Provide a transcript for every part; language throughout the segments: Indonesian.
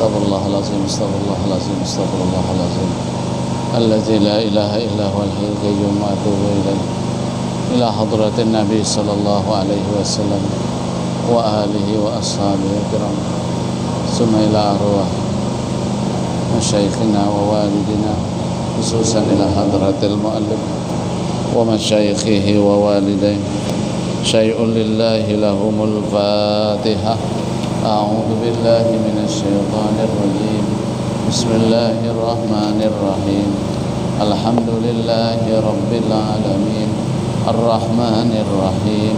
استغفر الله العظيم استغفر الله العظيم استغفر الله العظيم الذي لا إله إلا هو الحي القيوم وأتوب إليه إلى حضرة النبي صلى الله عليه وسلم وآله وأصحابه الكرام ثم إلى أرواح مشايخنا ووالدنا خصوصا إلى حضرة المؤلف ومشايخه ووالديه شيء لله لهم الفاتحة أعوذ بالله من الشيطان الرجيم بسم الله الرحمن الرحيم الحمد لله رب العالمين الرحمن الرحيم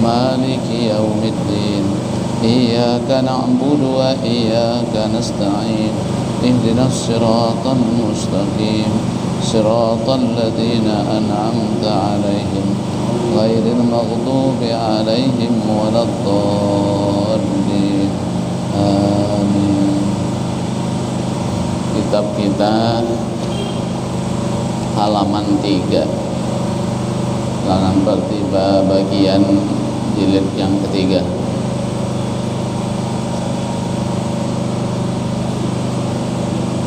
مالك يوم الدين إياك نعبد وإياك نستعين اهدنا الصراط المستقيم صراط الذين أنعمت عليهم غير المغضوب عليهم ولا الضالين آمين. Kitab kita halaman 3 Larangan bertiba bagian jilid yang ketiga.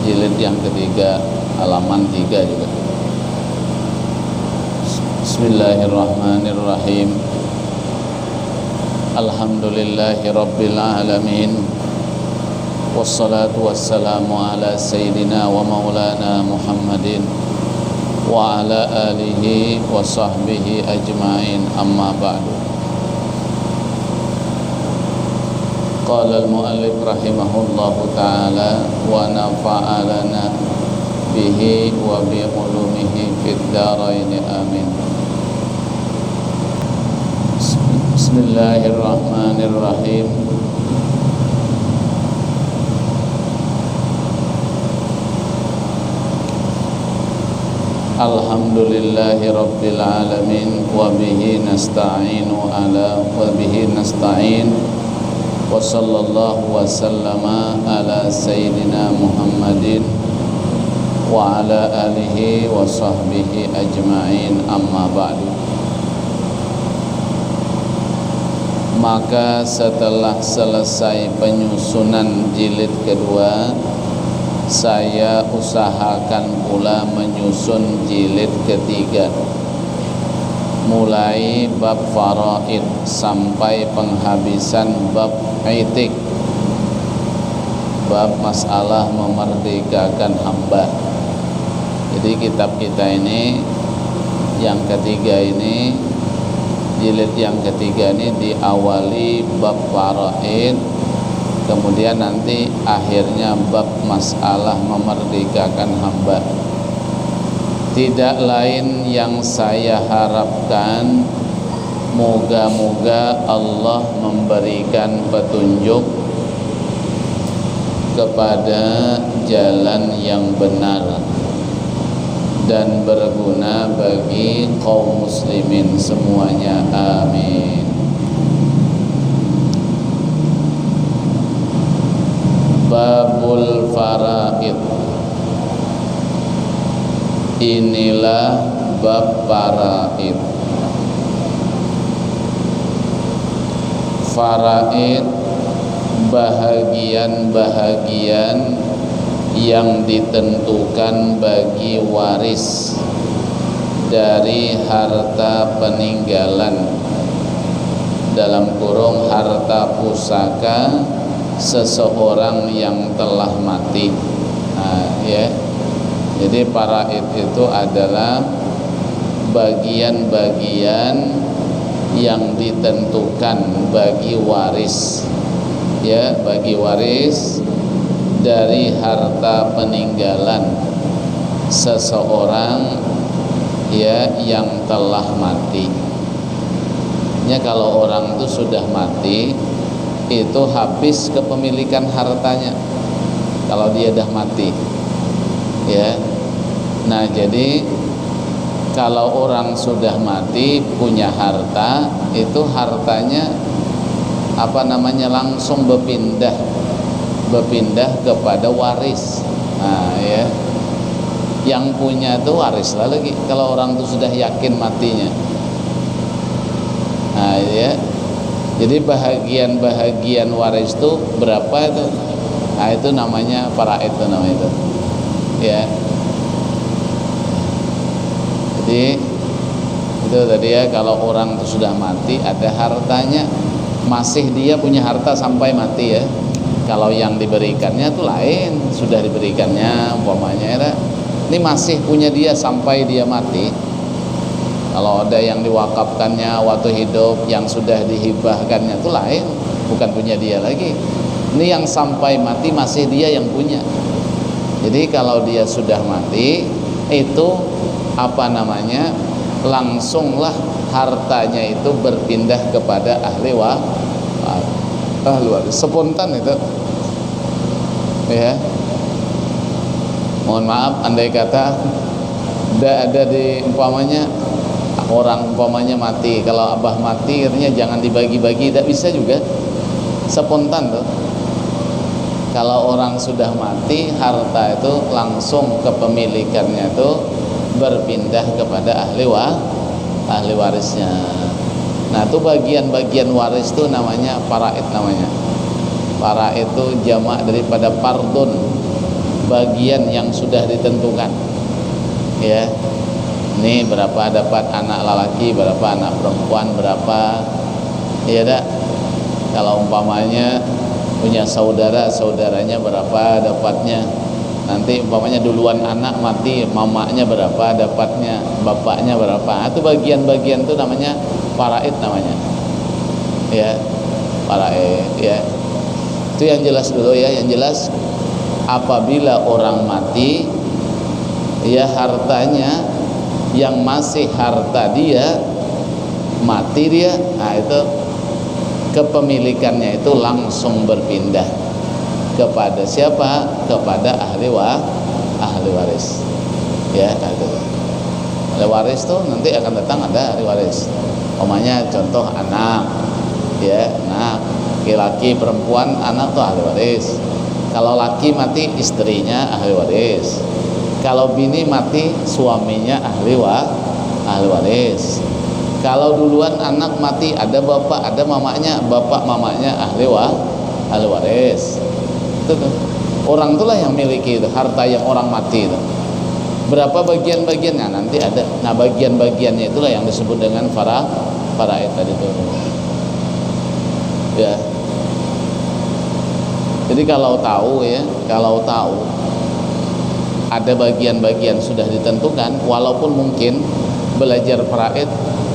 Jilid yang ketiga halaman 3 juga. Bismillahirrahmanirrahim. Alhamdulillahi rabbil alamin. Wassalatu wassalamu ala sayyidina wa maulana Muhammadin wa ala alihi wa sahbihi ajma'in, amma ba'du. Qala al-muallif rahimahullahu ta'ala wa nafa'alana bihi wa bi ulumihi fid dharain amin. Bismillahirrahmanirrahim. Alhamdulillahi rabbil alamin wa bihi nasta'inu wa sallallahu wa sallama ala sayyidina Muhammadin wa ala alihi wa sahbihi ajma'in, amma ba'du. Maka setelah selesai penyusunan jilid kedua, saya usahakan pula menyusun jilid ketiga, mulai bab faraid sampai penghabisan bab itik, bab masalah memerdekakan hamba. Jadi kitab kita ini yang ketiga ini, jilid yang ketiga ini diawali bab faraid, kemudian nanti akhirnya bab masalah memerdekakan hamba. Tidak lain yang saya harapkan, moga-moga Allah memberikan petunjuk kepada jalan yang benar dan berguna bagi kaum muslimin semuanya, amin. Babul faraid. Inilah bab faraid. Faraid bahagian-bahagian yang ditentukan bagi waris dari harta peninggalan, dalam kurung harta pusaka seseorang yang telah mati. Ya. Jadi faraid itu adalah bagian-bagian yang ditentukan bagi waris, ya, bagi waris dari harta peninggalan seseorang, ya, yang telah mati. Ya, kalau orang itu sudah mati, itu habis kepemilikan hartanya kalau dia dah mati, ya. Nah, jadi kalau orang sudah mati punya harta, itu hartanya langsung berpindah kepada waris. Nah, ya, yang punya itu waris lah lagi kalau orang itu sudah yakin matinya. Nah, ya, jadi bahagian-bahagian waris itu berapa itu? Nah, itu namanya faraid itu namanya itu. Ya. Jadi itu tadi ya, kalau orang itu sudah mati ada hartanya, masih dia punya harta sampai mati ya. Kalau yang diberikannya itu lain, sudah diberikannya umpamanya ya, ini masih punya dia sampai dia mati. Kalau ada yang diwakafkannya waktu hidup, yang sudah dihibahkannya itu lain, bukan punya dia lagi. Ini yang sampai mati masih dia yang punya. Jadi kalau dia sudah mati itu apa namanya, langsunglah hartanya itu berpindah kepada ahli waris. Spontan itu ya. Mohon maaf, andai kata ada di umpamanya orang umpamanya mati, kalau abah mati katanya jangan dibagi-bagi, tidak bisa juga, spontan tuh. Kalau orang sudah mati, harta itu langsung kepemilikannya itu berpindah kepada ahli warisnya. Nah, itu bagian-bagian waris itu namanya faraid namanya. Faraid itu jamak daripada fardun, bagian yang sudah ditentukan. Ya. Ini berapa dapat anak lelaki, berapa anak perempuan, berapa. Iya dak. Kalau umpamanya punya saudara, saudaranya berapa dapatnya. Nanti umpamanya duluan anak mati, mamanya berapa dapatnya, bapaknya berapa. Itu bagian-bagian itu namanya faraid namanya. Ya, faraid ya. Itu yang jelas dulu ya, yang jelas apabila orang mati ya, hartanya yang masih harta dia, mati dia, nah itu kepemilikannya itu langsung berpindah kepada siapa? Kepada ahli waris. Ya, itu. Ahli waris tuh nanti akan datang ada ahli waris. Omanya contoh anak, ya, anak laki-laki perempuan, anak tuh ahli waris. Kalau laki mati istrinya ahli waris. Kalau bini mati suaminya ahli waris. Kalau duluan anak mati ada bapak, ada mamanya, bapak mamanya ahli waris. Itu tuh. Orang itulah yang miliki itu harta yang orang mati itu. Berapa bagian-bagiannya nanti ada. Nah, bagian-bagiannya itulah yang disebut dengan faraid tadi itu. Ya. Jadi kalau tahu ya, kalau tahu ada bagian-bagian sudah ditentukan, walaupun mungkin belajar faraid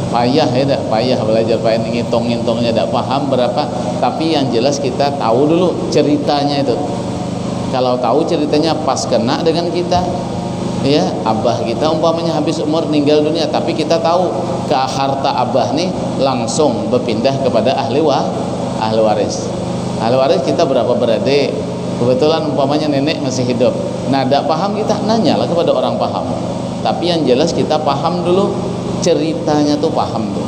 payah ya, tidak payah belajar faraid, ngitung-ngitungnya tidak paham berapa, tapi yang jelas kita tahu dulu ceritanya itu. Kalau tahu ceritanya pas kena dengan kita, ya, abah kita umpamanya habis umur meninggal dunia, tapi kita tahu ke harta abah nih langsung berpindah kepada ahli waris. Ahli waris kita berapa beradik, kebetulan umpamanya nenek masih hidup. Nah, tidak paham kita nanyalah kepada orang paham. Tapi yang jelas kita paham dulu ceritanya tuh, paham tuh.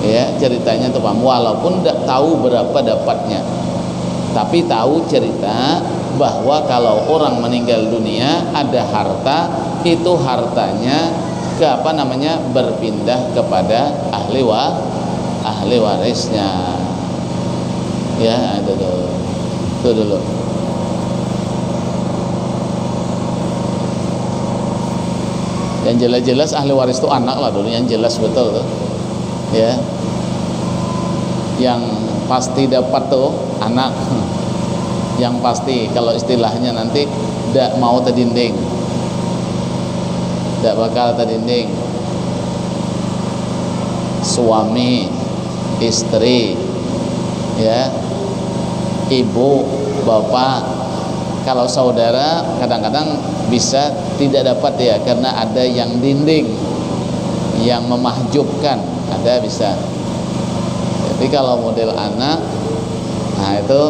Ya, ceritanya tuh paham, walaupun tidak tahu berapa dapatnya. Tapi tahu cerita bahwa kalau orang meninggal dunia ada harta, itu hartanya ke apa namanya berpindah kepada ahli warisnya. Ya, itu dulu. Itu dulu. Yang jelas-jelas ahli waris itu anak lah dulu, yang jelas betul tuh. Ya. Yang pasti dapat tuh anak. Yang pasti kalau istilahnya nanti tidak mau terdinding. Tidak bakal terdinding. Suami, istri, ya, ibu, bapak. Kalau saudara kadang-kadang bisa tidak dapat ya, karena ada yang dinding, yang memahjubkan, ada bisa. Jadi kalau model anak, nah itu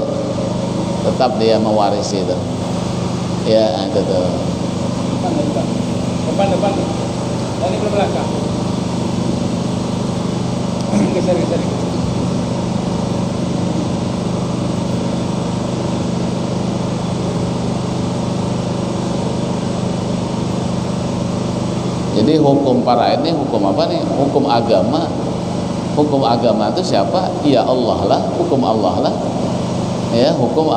tetap dia mewarisi itu. Ya, itu tuh. Depan. Dari ke belakang. Geser. Jadi hukum faraid ini hukum apa nih? Hukum agama. Hukum agama itu siapa? Ya Allah lah, hukum Allah lah. Ya, hukum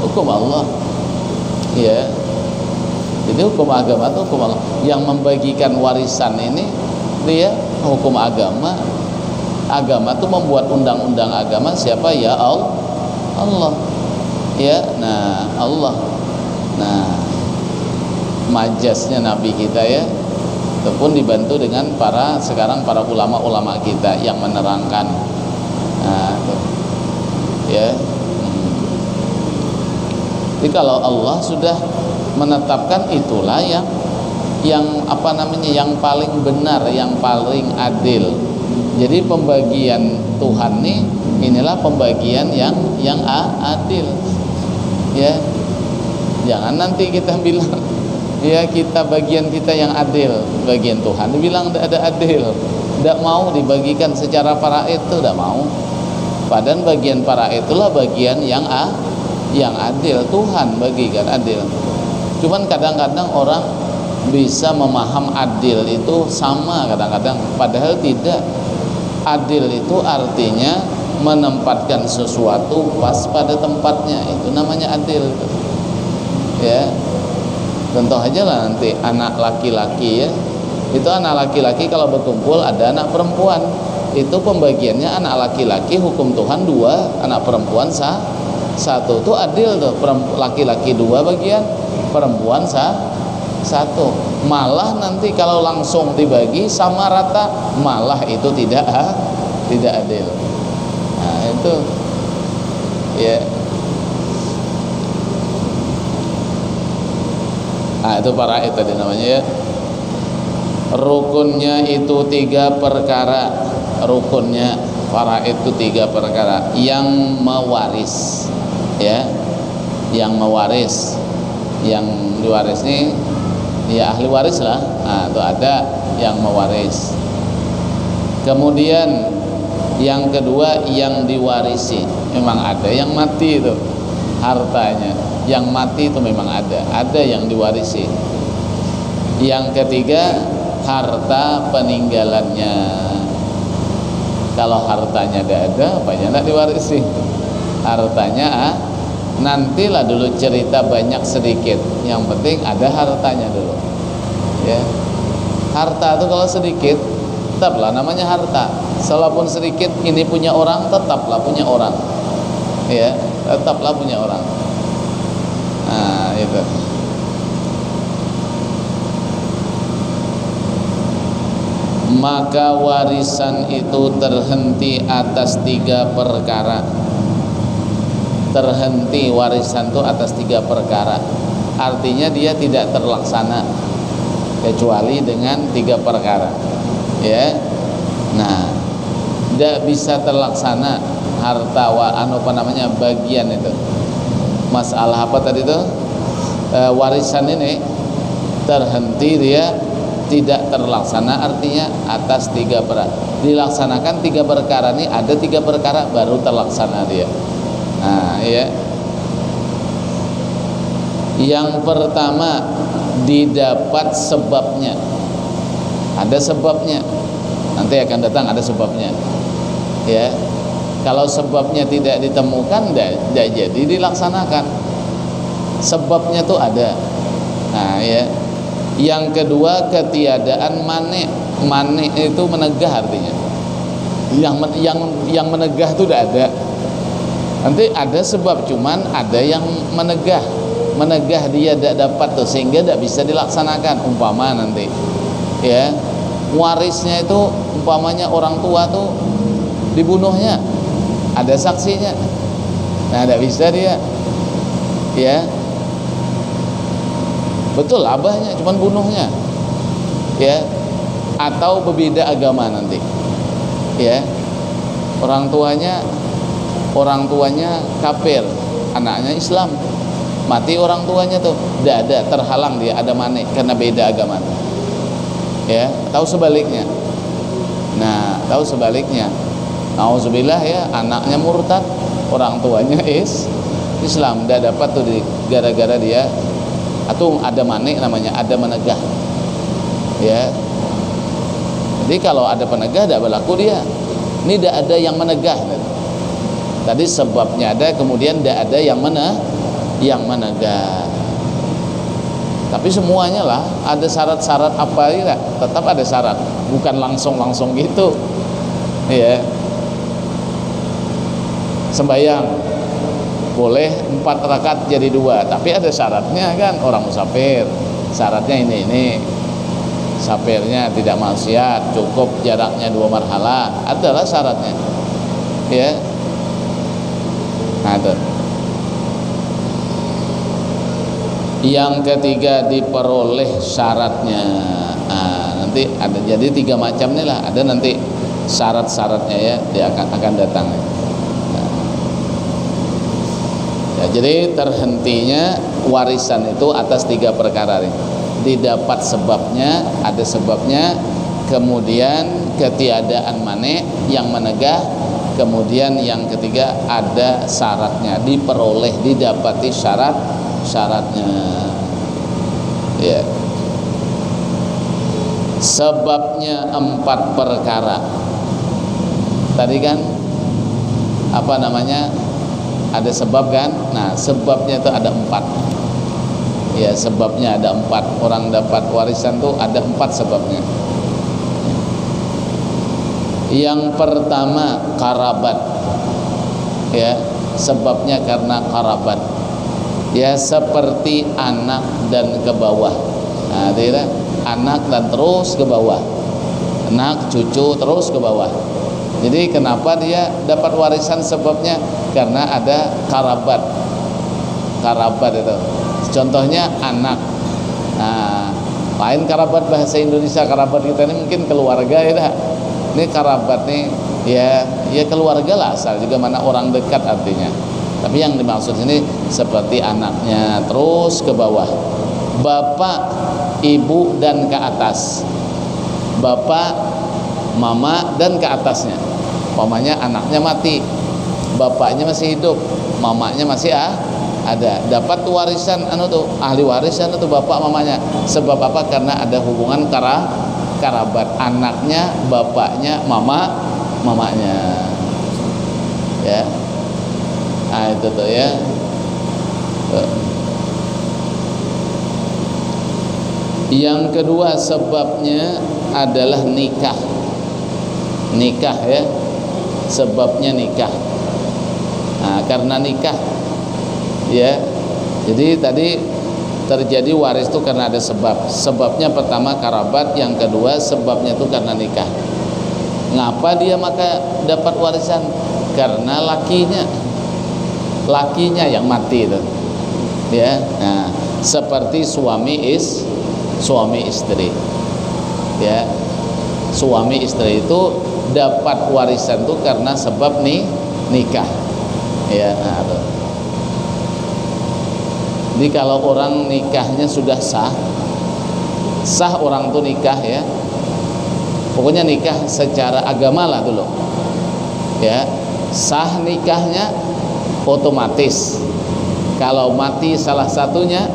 hukum Allah. Ya. Jadi hukum agama itu hukum Allah. Yang membagikan warisan ini dia hukum agama. Agama itu membuat undang-undang agama siapa? Ya Allah. Ya, nah Allah. Nah, majasnya Nabi kita ya, itu pun dibantu dengan sekarang para ulama-ulama kita yang menerangkan. Nah, itu. Ya. Jadi kalau Allah sudah menetapkan, itulah yang yang paling benar, yang paling adil. Jadi pembagian Tuhan inilah pembagian yang adil. Ya. Jangan nanti kita bilang ya bagian kita yang adil, bagian Tuhan dibilang tidak ada adil, tidak mau dibagikan secara faraid, itu tidak mau. Padahal bagian faraid itulah bagian yang adil, Tuhan bagikan adil. Cuman kadang-kadang orang bisa memaham adil itu sama, kadang-kadang padahal tidak. Adil itu artinya menempatkan sesuatu pas pada tempatnya, itu namanya adil. Ya, contoh aja lah nanti anak laki-laki ya, itu anak laki-laki kalau berkumpul ada anak perempuan, itu pembagiannya anak laki-laki hukum Tuhan 2, anak perempuan 1, itu adil tuh. Laki-laki 2 bagian, perempuan 1. Malah nanti kalau langsung dibagi sama rata, malah itu tidak adil. Nah itu ya. Nah itu faraid tadi namanya ya. Rukunnya itu 3 perkara. Rukunnya faraid itu 3 perkara. Yang mewaris ya, yang mewaris, yang diwaris ini ya ahli waris lah. Nah itu ada yang mewaris. Kemudian yang kedua yang diwarisi, memang ada yang mati itu hartanya, yang mati itu memang ada yang diwarisi. Yang ketiga harta peninggalannya. Kalau hartanya tidak ada, apanya tidak diwarisi. Hartanya nantilah dulu cerita banyak sedikit, yang penting ada hartanya dulu ya. Harta itu kalau sedikit tetaplah namanya harta, walaupun sedikit ini punya orang, tetaplah punya orang ya, tetaplah punya orang. Nah itu. Maka warisan itu terhenti atas 3 perkara. Terhenti warisan itu atas 3 perkara. Artinya dia tidak terlaksana kecuali dengan 3 perkara. Ya. Nah, tidak bisa terlaksana harta bagian itu. Masalah apa tadi itu? Warisan ini terhenti, dia tidak terlaksana, artinya atas 3 perkara. Dilaksanakan 3 perkara ini, ada 3 perkara baru terlaksana dia. Nah ya, yang pertama didapat sebabnya, ada sebabnya, nanti akan datang ada sebabnya ya. Kalau sebabnya tidak ditemukan, tidak jadi dilaksanakan. Sebabnya tuh ada. Nah ya. Yang kedua ketiadaan manik. Manik itu menegah artinya. Yang menegah itu tidak ada. Nanti ada sebab, cuman ada yang menegah dia tidak dapat tuh, sehingga tidak bisa dilaksanakan. Umpama nanti ya, warisnya itu umpamanya orang tua tuh dibunuhnya, ada saksinya, nah tidak bisa dia ya. Betul abahnya cuman bunuhnya ya, atau berbeda agama nanti ya, orang tuanya kafir, anaknya Islam, mati orang tuanya tuh tidak ada, terhalang dia, ada manik karena beda agama ya. Tahu sebaliknya, nah tahu sebaliknya, nauzubillah ya, anaknya murtad, orang tuanya Islam, tidak dapat tuh gara-gara dia, atau ada manik namanya, ada menegah ya. Jadi kalau ada penegah tidak berlaku dia. Ini tidak ada yang menegah. Tadi sebabnya ada, kemudian tidak ada yang yang menegah. Tapi semuanya lah ada syarat-syarat apa ya, tetap ada syarat, bukan langsung gitu. Ya. Sembahyang boleh 4 rakaat jadi 2, tapi ada syaratnya kan, orang musafir. Syaratnya ini. Musafirnya tidak maksiat, cukup jaraknya 2 marhalah, adalah syaratnya. Ya. Nah, itu. Yang ketiga diperoleh syaratnya. Nah, nanti ada jadi 3 macam nih lah, ada nanti syarat-syaratnya ya, dia akan datang. Ya, jadi terhentinya warisan itu atas 3 perkara ini. Didapat sebabnya, ada sebabnya, kemudian ketiadaan mane yang menegah, kemudian yang ketiga ada syaratnya, diperoleh, didapati syaratnya. Ya. Sebabnya 4 perkara. Tadi kan apa namanya? Ada sebab kan? Nah, sebabnya itu ada 4. Ya, sebabnya ada 4. Orang dapat warisan tuh ada 4 sebabnya. Yang pertama karabat. Ya, sebabnya karena karabat. Ya, seperti anak dan ke bawah. Nah, tidak, anak dan terus ke bawah. Anak, cucu terus ke bawah. Jadi kenapa dia dapat warisan sebabnya? Karena ada karabat. Karabat itu. Contohnya anak. Nah, lain karabat bahasa Indonesia, karabat kita ini mungkin keluarga ya. Ini karabat nih ya keluarga lah, asal juga mana orang dekat artinya. Tapi yang dimaksud ini seperti anaknya terus ke bawah. Bapak, ibu dan ke atas. Bapak, mama dan ke atasnya. Mamanya anaknya mati, bapaknya masih hidup, mamanya masih ada, dapat warisan tuh ahli warisan itu bapak mamanya. Sebab apa? Karena ada hubungan karabat, anaknya, bapaknya, mamanya. Ya. Nah, itu tuh ya. Yang kedua sebabnya adalah nikah. Nikah ya. Sebabnya nikah. Nah, karena nikah ya. Jadi tadi terjadi waris itu karena ada sebab. Sebabnya pertama karabat, yang kedua sebabnya itu karena nikah. Ngapa dia maka dapat warisan? Karena lakinya yang mati itu. Ya. Nah, seperti suami istri. Ya. Suami istri itu dapat warisan itu karena sebab nikah. Ya, nah, tuh. Jadi kalau orang nikahnya sudah sah orang tuh nikah ya. Pokoknya nikah secara agama lah dulu. Ya, sah nikahnya otomatis. Kalau mati salah satunya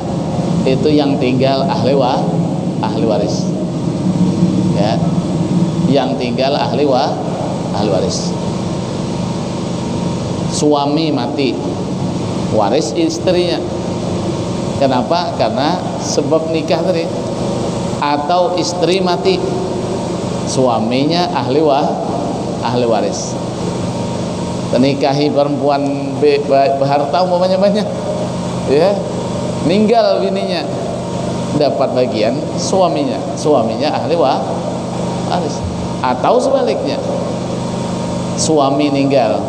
itu yang tinggal ahli waris. Ya. Yang tinggal ahli waris. Suami mati, waris istrinya. Kenapa? Karena sebab nikah tadi. Atau istri mati, suaminya ahli waris. Menikahi perempuan berharta umpamanya banyak, ya, meninggal bininya, dapat bagian suaminya ahli waris. Atau sebaliknya, suami meninggal,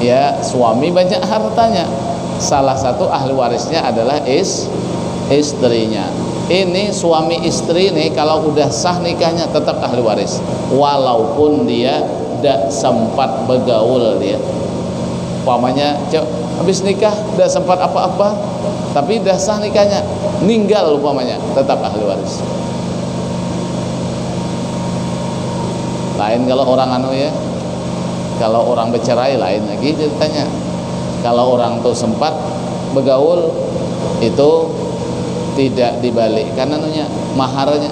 ya, suami banyak hartanya, salah satu ahli warisnya adalah istrinya. Ini suami istri nih kalau udah sah nikahnya tetap ahli waris, walaupun dia tidak sempat bergaul dia. Umpamanya habis nikah tidak sempat apa-apa, tapi udah sah nikahnya, meninggal umpamanya, tetap ahli waris. Lain kalau orang ya, kalau orang bercerai lain lagi ceritanya. Kalau orang tuh sempat bergaul itu tidak dibalikkan maharnya,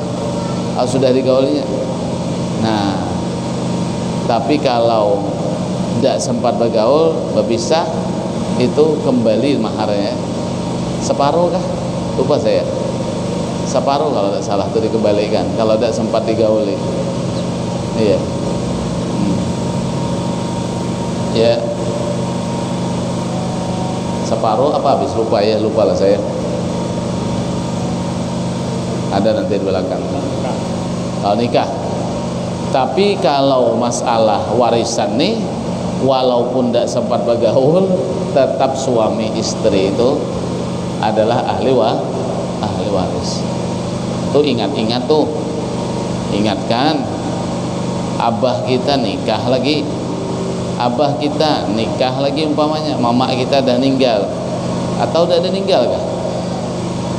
sudah digaulinya. Nah, tapi kalau tidak sempat bergaul, berpisah, itu kembali maharnya. Separuh kah? Lupa saya. Separuh kalau tidak salah itu dikembalikan kalau tidak sempat digauli. Iya. Ya. Separuh apa habis lupa ya, lupa lah saya. Ada nanti di belakang. Kalau nikah. Tapi kalau masalah warisan nih, walaupun tidak sempat bergaul, tetap suami istri itu adalah ahli waris. Tuh ingat-ingat tuh, ingatkan. Abah kita nikah lagi, abah kita nikah lagi umpamanya, mama kita udah meninggal atau udah ada meninggal kah?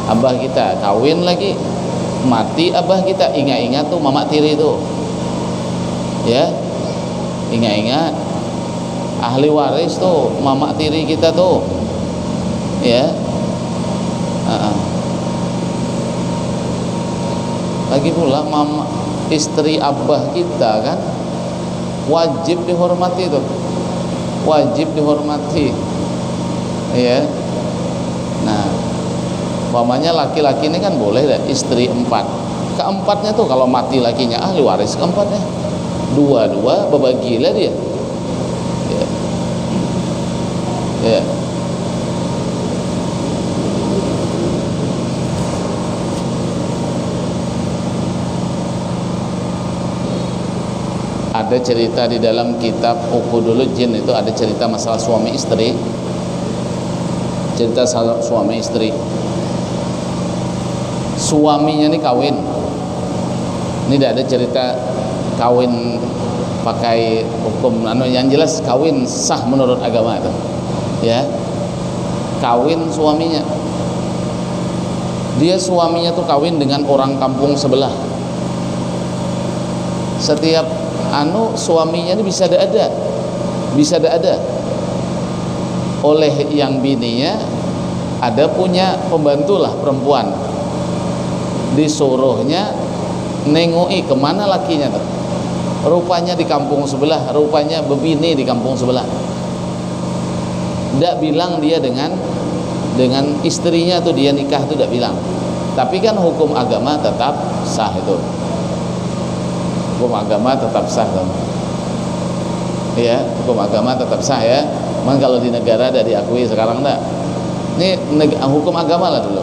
Abah kita kawin lagi, mati abah kita, ingat-ingat tuh mama tiri tuh, ya, ingat-ingat ahli waris tuh mama tiri kita tuh, ya. Lagi pula mama istri abah kita kan wajib dihormati tuh, wajib dihormati, ya. Nah, umpamanya laki-laki ini kan boleh deh istri 4, keempatnya tuh kalau mati lakinya ahli waris keempatnya, dua-dua berbagilah dia, ya, ya. Ada cerita di dalam kitab Uqudul Jin, itu ada cerita masalah suami istri, cerita suami istri. Suaminya ini kawin, ini tidak ada cerita kawin pakai hukum yang jelas kawin sah menurut agama itu, ya. Kawin suaminya, dia suaminya tuh kawin dengan orang kampung sebelah. Setiap suaminya ini bisa ada oleh yang bininya ada punya pembantu lah perempuan, disuruhnya nengoi kemana lakinya tuh, rupanya di kampung sebelah, rupanya bebini di kampung sebelah. Tidak bilang dia dengan istrinya tuh dia nikah tuh tidak bilang, tapi kan hukum agama tetap sah itu. Hukum agama tetap sah kan? Ya, hukum agama tetap sah ya. Memang kalau di negara ada diakui sekarang enggak. Ini hukum agama lah dulu.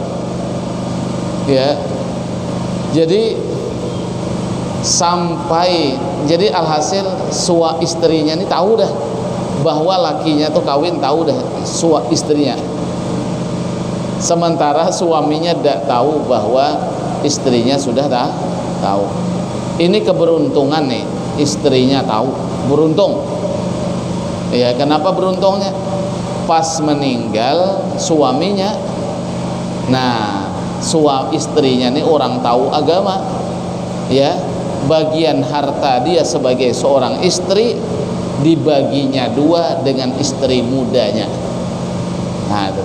Ya. Jadi sampai jadi alhasil istrinya ini tahu dah bahwa lakinya tuh kawin, tahu dah istrinya. Sementara suaminya tidak tahu bahwa istrinya sudah tahu. Ini keberuntungan nih, istrinya tahu, beruntung. Ya, kenapa beruntungnya? Pas meninggal suaminya, nah istrinya nih orang tahu agama, ya, bagian harta dia sebagai seorang istri dibaginya 2 dengan istri mudanya. Nah, itu.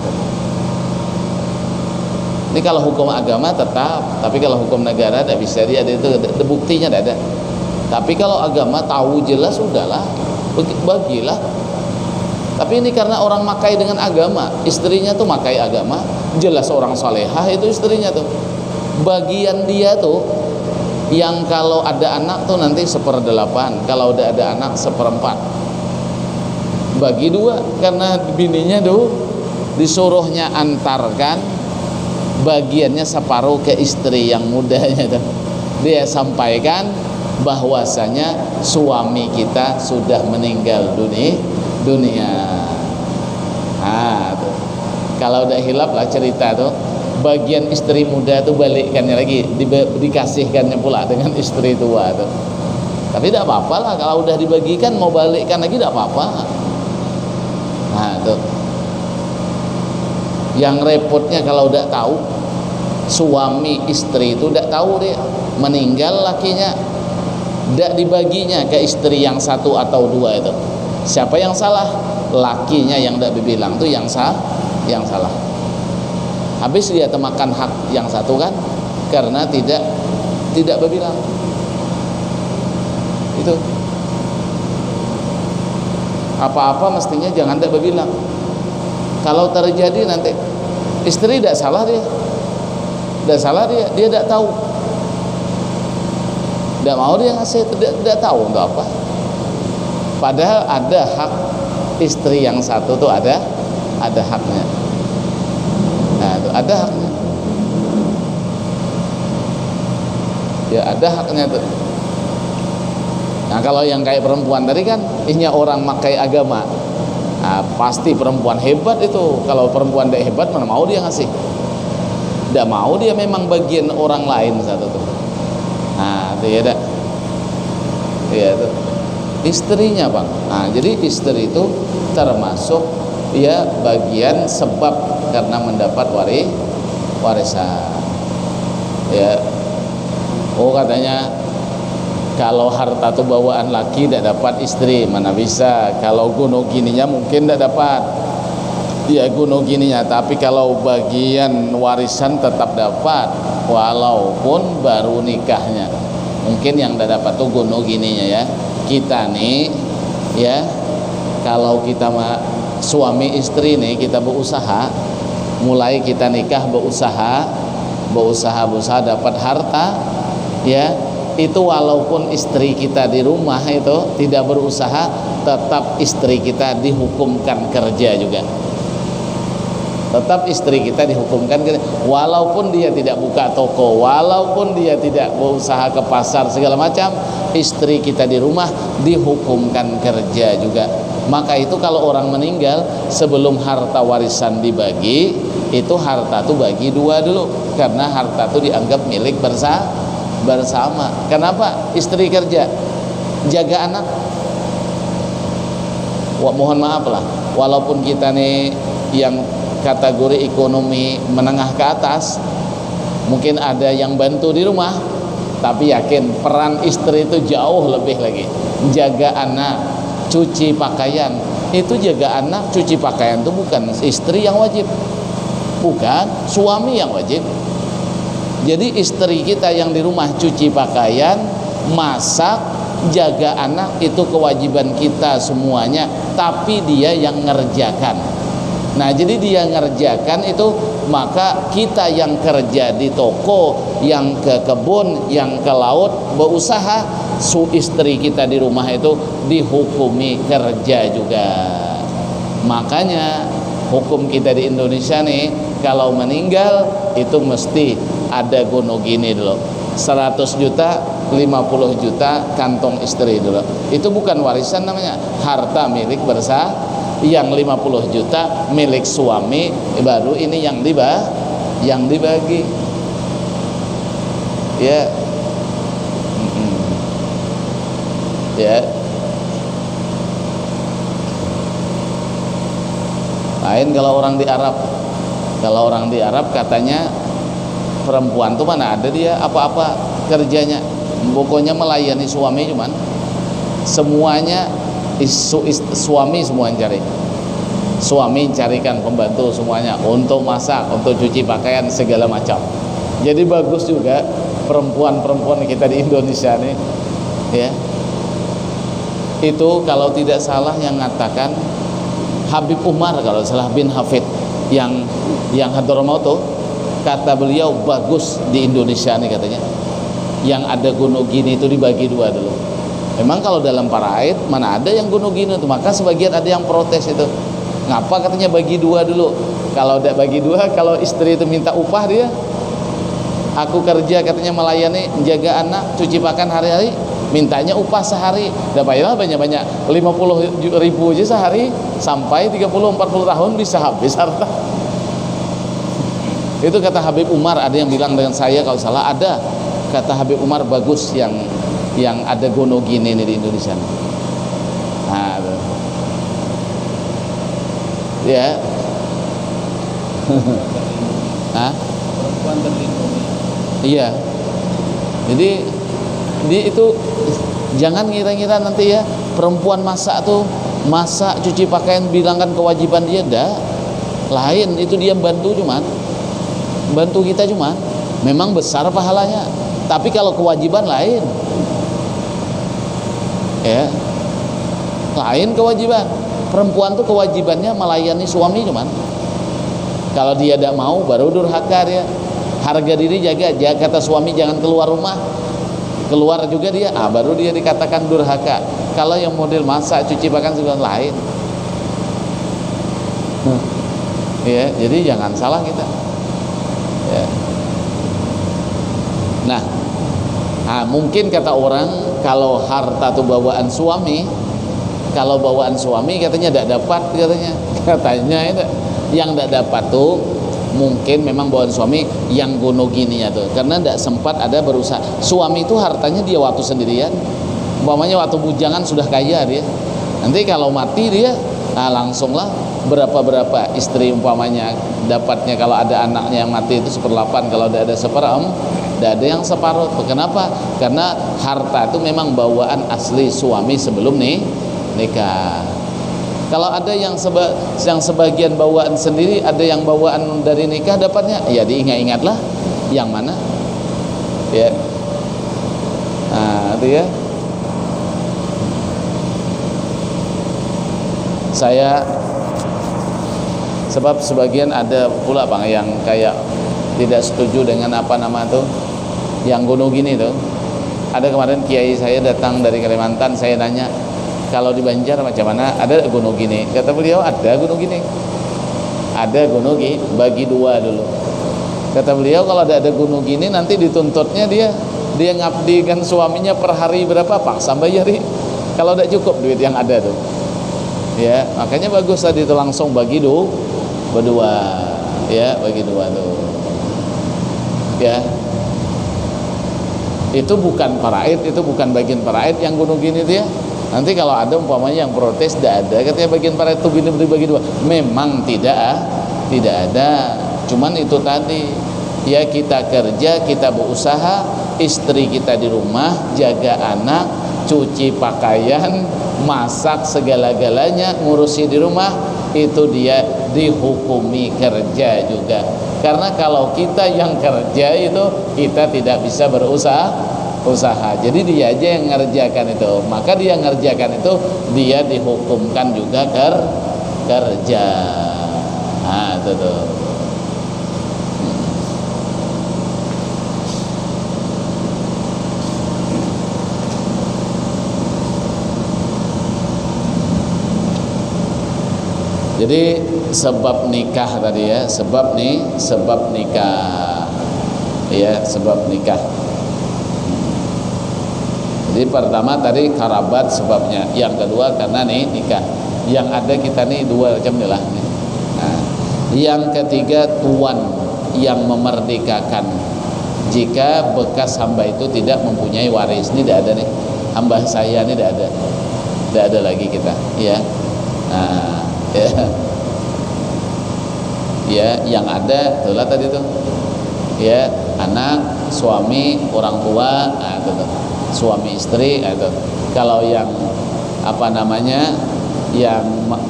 Ini kalau hukum agama tetap, tapi kalau hukum negara tidak bisa, dia ada itu buktinya tidak ada. Tapi kalau agama tahu jelas sudahlah, bagilah. Tapi ini karena orang makai dengan agama, istrinya tuh makai agama, jelas orang salehah itu istrinya tuh. Bagian dia tuh yang kalau ada anak tuh nanti 1/8, kalau udah ada anak 1/4. Bagi 2 karena bininya tuh disuruhnya antarkan bagiannya separuh ke istri yang mudanya tuh. Dia sampaikan bahwasanya suami kita sudah meninggal dunia. Tuh. Kalau udah hilap lah cerita tuh, bagian istri muda tuh balikkannya lagi, dikasihkannya pula dengan istri tua tuh. Tapi tidak apa-apa lah kalau udah dibagikan, mau balikkan lagi tidak apa-apa. Nah tuh. Yang repotnya kalau udah tahu suami istri itu udah tahu dia meninggal lakinya, tidak dibaginya ke istri yang 1 atau 2 itu. Siapa yang salah? Lakinya yang tidak dibilang tuh yang salah. Habis dia temakan hak yang satu kan, karena tidak berbilang. Itu apa-apa mestinya jangan tidak berbilang. Kalau terjadi nanti Istri tidak salah dia, dia tidak tahu, tidak mau dia ngasih, tidak tahu untuk apa. Padahal ada hak istri yang satu tuh ada haknya. Nah, itu ada haknya. Ya ada haknya tuh. Nah kalau yang kayak perempuan tadi kan isinya orang makai agama. Nah, pasti perempuan hebat itu. Kalau perempuan tidak hebat mana mau dia ngasih. Tidak mau dia memang bagian orang lain satu tuh. Nah itu ya dah. Ya itu istrinya bang. Nah jadi istri itu termasuk ya bagian sebab karena mendapat warisan. Ya. Oh katanya kalau harta itu bawaan laki tidak dapat istri, mana bisa. Kalau gunung gininya mungkin tidak dapat. Ya gunung gininya, tapi kalau bagian warisan tetap dapat walaupun baru nikahnya. Mungkin yang tidak dapat tuh gunung gininya ya. Kita nih ya kalau kita suami istri nih kita berusaha, mulai kita nikah berusaha dapat harta ya, itu walaupun istri kita di rumah itu tidak berusaha, tetap istri kita dihukumkan kerja juga. Tetap istri kita dihukumkan kerja, walaupun dia tidak buka toko, walaupun dia tidak berusaha ke pasar segala macam, istri kita di rumah dihukumkan kerja juga. Maka itu kalau orang meninggal sebelum harta warisan dibagi, itu harta itu bagi dua dulu, karena harta itu dianggap milik bersama. Kenapa? Istri kerja, jaga anak. Mohon maaf lah, walaupun kita nih yang kategori ekonomi menengah ke atas, mungkin ada yang bantu di rumah, tapi yakin peran istri itu jauh lebih lagi. Jaga anak, cuci pakaian. Itu jaga anak, cuci pakaian itu bukan istri yang wajib, bukan suami yang wajib. Jadi istri kita yang di rumah cuci pakaian, masak, jaga anak itu kewajiban kita semuanya, tapi dia yang ngerjakan. Nah jadi dia ngerjakan itu, maka kita yang kerja di toko, yang ke kebun, yang ke laut berusaha, istri kita di rumah itu dihukumi kerja juga. Makanya hukum kita di Indonesia nih, kalau meninggal itu mesti ada gono gini dulu, 100 juta 50 juta kantong istri dulu. Itu bukan warisan namanya, harta milik bersama. Yang 50 juta milik suami, baru ini yang dibagi ya. Ya lain kalau orang di Arab katanya perempuan tuh mana ada dia apa-apa kerjanya, pokoknya melayani suami, cuman semuanya suami semua yang cari, suami carikan pembantu semuanya untuk masak, untuk cuci pakaian segala macam. Jadi bagus juga perempuan kita di Indonesia nih ya. Itu kalau tidak salah yang mengatakan Habib Umar kalau salah bin Hafid yang Hadramaut tuh, kata beliau bagus di Indonesia nih katanya, yang ada gunung gini itu dibagi dua dulu. Memang kalau dalam paraid mana ada yang gunung gini tuh, maka sebagian ada yang protes itu. Ngapa katanya bagi dua dulu? Kalau tidak bagi dua, kalau istri itu minta upah dia, aku kerja katanya melayani, menjaga anak, cuci pakaian hari-hari, mintanya upah sehari. Udah bayarlah banyak-banyak, 50 ribu aja sehari, sampai 30-40 tahun bisa habis harta. Itu kata Habib Umar. Ada yang bilang dengan saya kalau salah, ada kata Habib Umar bagus yang ada gono gini nih di Indonesia. Nah, ya. Hah? Perempuan terlindungi. Iya. Jadi itu jangan ngira-ngira nanti ya perempuan masak cuci pakaian bilangkan kewajiban dia, dah. Lain, itu dia bantu kita cuman memang besar pahalanya, tapi kalau kewajiban lain. Ya, lain kewajiban. Perempuan tuh kewajibannya melayani suami cuman. Kalau dia tidak mau, baru durhaka dia. Harga diri jaga, kata suami jangan keluar rumah, keluar juga dia, baru dia dikatakan durhaka. Kalau yang model masak, cuci bahkan segala lain. Ya, jadi jangan salah kita. Ya. Nah, mungkin kata orang kalau harta itu bawaan suami, kalau bawaan suami katanya tidak dapat, katanya itu yang tidak dapat tuh mungkin memang bawaan suami yang gono gini ya tuh, karena tidak sempat ada berusaha. Suami itu hartanya dia waktu sendirian, umpamanya waktu bujangan sudah kaya dia, nanti kalau mati dia langsunglah berapa istri umpamanya dapatnya. Kalau ada anaknya yang mati itu 1/8, kalau tidak ada separuh, tidak ada yang separuh. Kenapa? Karena harta itu memang bawaan asli suami sebelum nikah. Kalau ada yang sebagian bawaan sendiri, ada yang bawaan dari nikah dapatnya, ya diingat-ingatlah yang mana, ya. Itu ya. Sebab sebagian ada pula bang yang kayak tidak setuju dengan apa nama tuh, yang gunung gini tuh. Ada kemarin kiai saya datang dari Kalimantan, saya nanya, kalau di Banjar macam mana, ada gunung gini? Kata beliau, ada gunung gini, ada gunung gini, bagi dua dulu. Kata beliau, kalau ada gunung gini nanti dituntutnya dia ngabdikan suaminya per hari berapa, paksa bayari. Kalau tidak cukup duit yang ada tuh, ya makanya bagus tadi itu langsung bagi berdua, ya bagi dua tuh, ya. Itu bukan faraid, itu bukan bagian faraid yang gunung gini dia. Nanti kalau ada umpamanya yang protes, tidak ada katanya bagian faraid itu gini dibagi dua. Memang tidak ada. Cuman itu tadi, ya kita kerja, kita berusaha, istri kita di rumah, jaga anak, cuci pakaian, masak segala-galanya, ngurusi di rumah, itu dia dihukumi kerja juga. Karena kalau kita yang kerja itu, kita tidak bisa berusaha. Jadi dia aja yang ngerjakan itu, maka dia ngerjakan itu, dia dihukumkan juga kerja. Itu tuh. Jadi sebab nikah tadi ya, sebab nikah, ya sebab nikah. Jadi pertama tadi karabat sebabnya, yang kedua karena nikah. Yang ada kita nih dua macam nih lah. Yang ketiga tuan yang memerdekakan. Jika bekas hamba itu tidak mempunyai waris, ini tidak ada nih. Hamba saya ini tidak ada lagi kita, ya. Ya, yang ada itulah tadi tuh, ya anak, suami, orang tua, itu tuh. Suami istri itu. Kalau yang apa namanya, yang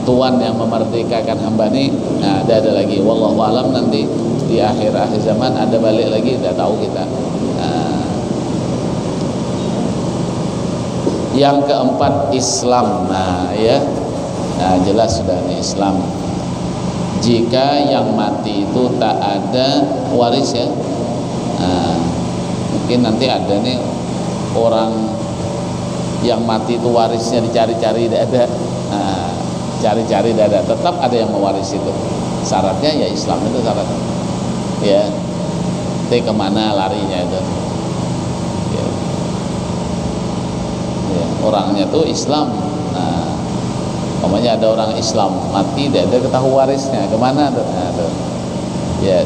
tuan yang memerdekakan hamba ini, tidak ada lagi. Wallahu alam, nanti di akhir zaman ada balik lagi, tidak tahu kita. Yang keempat Islam, ya. Jelas sudah nih Islam. Jika yang mati itu tak ada waris ya, mungkin nanti ada nih orang yang mati itu warisnya dicari-cari tidak ada, cari-cari tidak ada, tetap ada yang mewaris itu. Syaratnya ya Islam itu syaratnya, ya. Nanti kemana larinya itu, ya. Ya, orangnya tuh Islam. Namanya ada orang Islam mati, tidak ada ketahui warisnya, kemana tuh? Ya.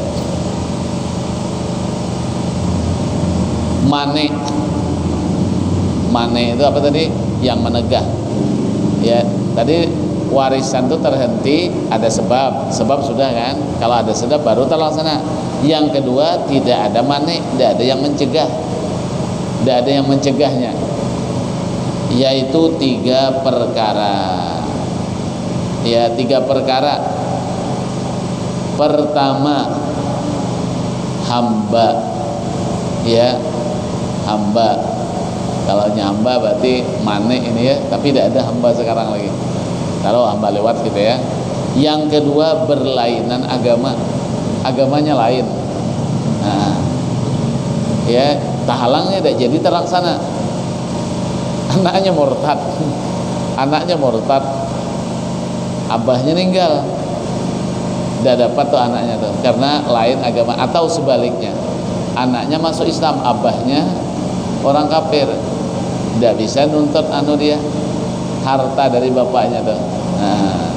Mane itu apa tadi? Yang menegah. Ya, tadi warisan itu terhenti, ada sebab sudah kan. Kalau ada sebab baru terlaksana. Yang kedua tidak ada mane, tidak ada yang mencegah, tidak ada yang mencegahnya, yaitu 3 perkara. Ya, 3 perkara. Pertama, hamba, ya, hamba. Kalau hamba berarti mane ini ya, tapi tidak ada hamba sekarang lagi. Kalau hamba lewat gitu ya, Yang kedua, berlainan agama, agamanya lain. Nah, ya tahalangnya tidak jadi terlaksana. Anaknya murtad, abahnya meninggal, tidak dapat tuh anaknya tuh karena lain agama. Atau sebaliknya, anaknya masuk Islam, abahnya orang kafir, tidak bisa nuntut dia harta dari bapaknya tuh. Nah,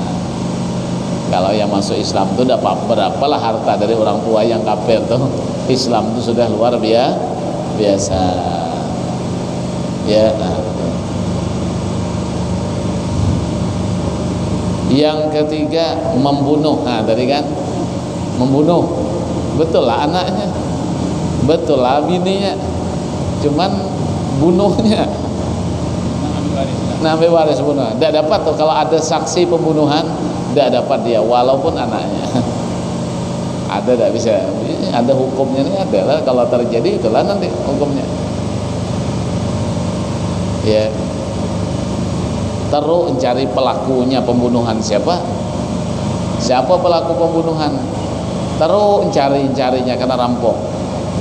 kalau yang masuk Islam tuh dapat berapalah harta dari orang tua yang kafir tuh. Islam tuh sudah luar biasa. Ya. Yang ketiga, membunuh. Nah, tadi kan membunuh, betul lah anaknya, betul lah bininya, cuman bunuhnya namanya waris bunuh. Tidak dapat tuh kalau ada saksi pembunuhan, tidak dapat dia walaupun anaknya. Ada tidak bisa, ada hukumnya ini adalah kalau terjadi itulah nanti hukumnya. Ya. Terus mencari pelakunya pembunuhan siapa pelaku pembunuhan, terus carinya karena rampok.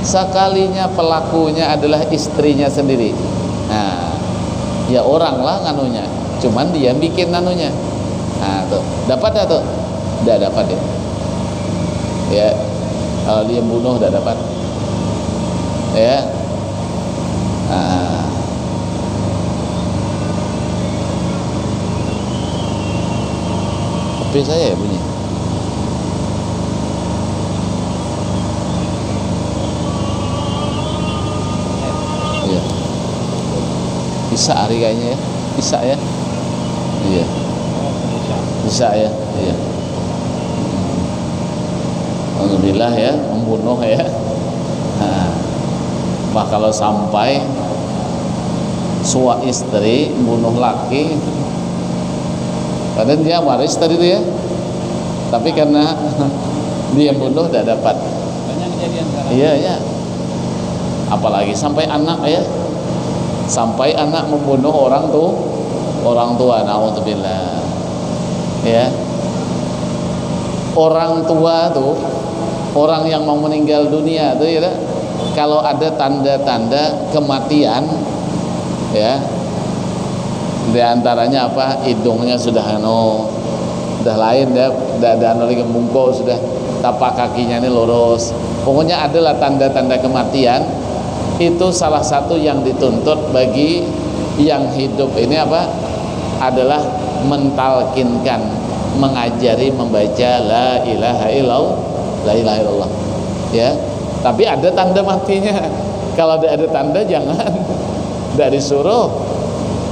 Sekalinya pelakunya adalah istrinya sendiri, nah ya orang lah nganunya, cuman dia bikin nanunya. Nah tuh dapat dah tuh, tidak dapat dia. Ya kalau dia bunuh tidak dapat. Ya. Nah, HP saya ya bunyi. Iya. Bisa hari kayaknya ya. Bisa ya. Iya. Bisa ya. Iya. Alhamdulillah ya, membunuh ya. Nah, kalau sampai suami istri bunuh laki, padahal dia waris tadi itu ya, tapi karena dia bunuh tidak dapat. Banyak kejadian sekarang. Iya ya. Apalagi sampai anak ya, sampai anak membunuh orang tua, naudzubillah. Ya. Orang tua tuh, orang yang mau meninggal dunia tuh ya, kalau ada tanda-tanda kematian, ya. Di antaranya apa? Hidungnya sudah lain ya, sudah ada lagi membungkuk, sudah tapak kakinya ini lurus. Pokoknya adalah tanda-tanda kematian. Itu salah satu yang dituntut bagi yang hidup ini apa? Adalah mentalkinkan, mengajari membaca la ilaha illallah. Ya. Tapi ada tanda matinya. Kalau tidak ada tanda jangan, tidak disuruh.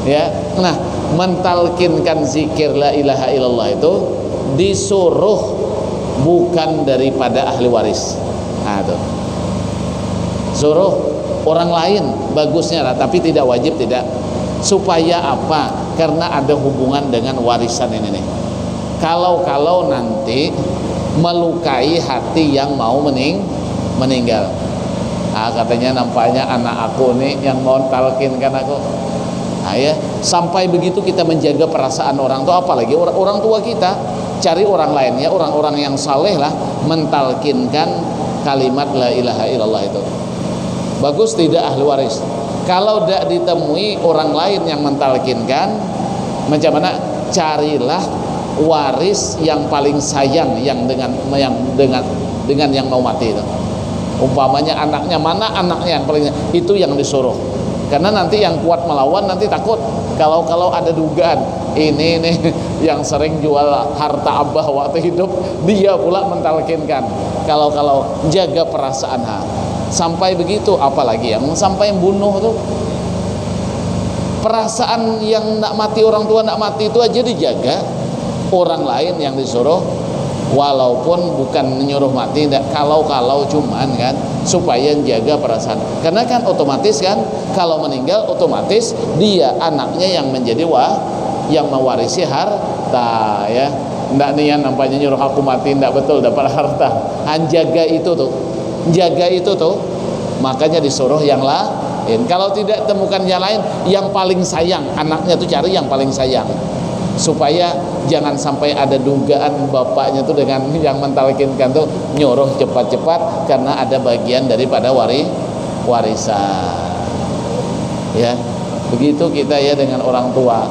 Ya, nah mentalkinkan zikir la ilaha illallah itu disuruh, bukan daripada ahli waris. Nah, itu suruh orang lain bagusnya lah, tapi tidak wajib, tidak. Supaya apa? Karena ada hubungan dengan warisan ini nih. Kalau nanti melukai hati yang mau meninggal. Nah, katanya nampaknya anak aku nih yang mau talkinkan aku. Nah, ya, sampai begitu kita menjaga perasaan orang tua, apalagi orang tua kita. Cari orang lain ya, orang-orang yang saleh lah mentalkinkan kalimat la ilaha illallah itu. Bagus tidak ahli waris. Kalau tidak ditemui orang lain yang mentalkinkan, macam mana? Carilah waris yang paling sayang yang dengan yang mau mati itu. Umpamanya anaknya, mana anaknya yang paling, itu yang disuruh. Karena nanti yang kuat melawan nanti takut. Kalau ada dugaan ini nih yang sering jual harta abah waktu hidup, dia pula mentalkinkan. Kalau jaga perasaan sampai begitu, apalagi yang sampai bunuh tuh. Perasaan yang nak mati orang tua, nak mati itu aja dijaga. Orang lain yang disuruh, walaupun bukan menyuruh mati, kalau cuman kan supaya jaga perasaan. Karena kan otomatis kan kalau meninggal otomatis dia anaknya yang menjadi yang mewarisi harta ya. Ndak nian nampaknya nyuruh aku mati, ndak betul dapat harta. Jaga itu tuh. Makanya disuruh yang lain. Kalau tidak temukan yang lain, yang paling sayang anaknya tuh cari yang paling sayang. supaya jangan sampai ada dugaan bapaknya tuh dengan yang mentalkinkan tuh nyuruh cepat-cepat karena ada bagian daripada warisan. Ya, begitu kita ya dengan orang tua.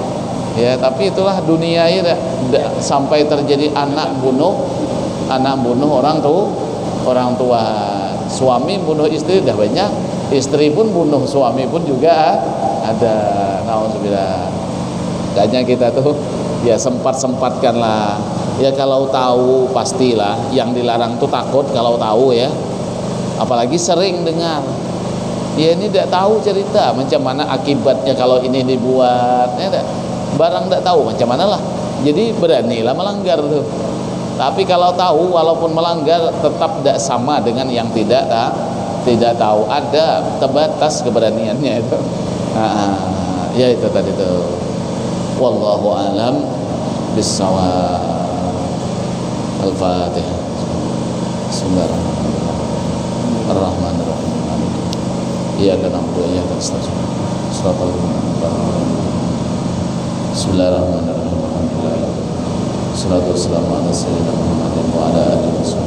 Ya, tapi itulah dunia ya, sampai terjadi anak bunuh orang tua, suami bunuh istri dah banyak, istri pun bunuh suami pun juga ada. Nauzubillah. Makanya kita tuh ya sempat-sempatkanlah. Ya kalau tahu pastilah, yang dilarang tuh takut kalau tahu ya. Apalagi sering dengar. Ya ini tidak tahu cerita macam mana akibatnya kalau ini dibuat. Ya barang tidak tahu macam mana lah. Jadi beranilah melanggar tuh. Tapi kalau tahu walaupun melanggar tetap tidak sama dengan yang tidak tahu. Ada terbatas keberaniannya itu. Ya itu tadi tuh. Wallahu alam bissawab. Al-Fatihah. Bismillahirrahmanirrahim. Iyyaka na'budu wa iyyaka nasta'in. Shiratal ladzina Bismillahirrahmanirrahim. Salatu wassalamu ala sayyidina Muhammadin wa ala alihi wasallam.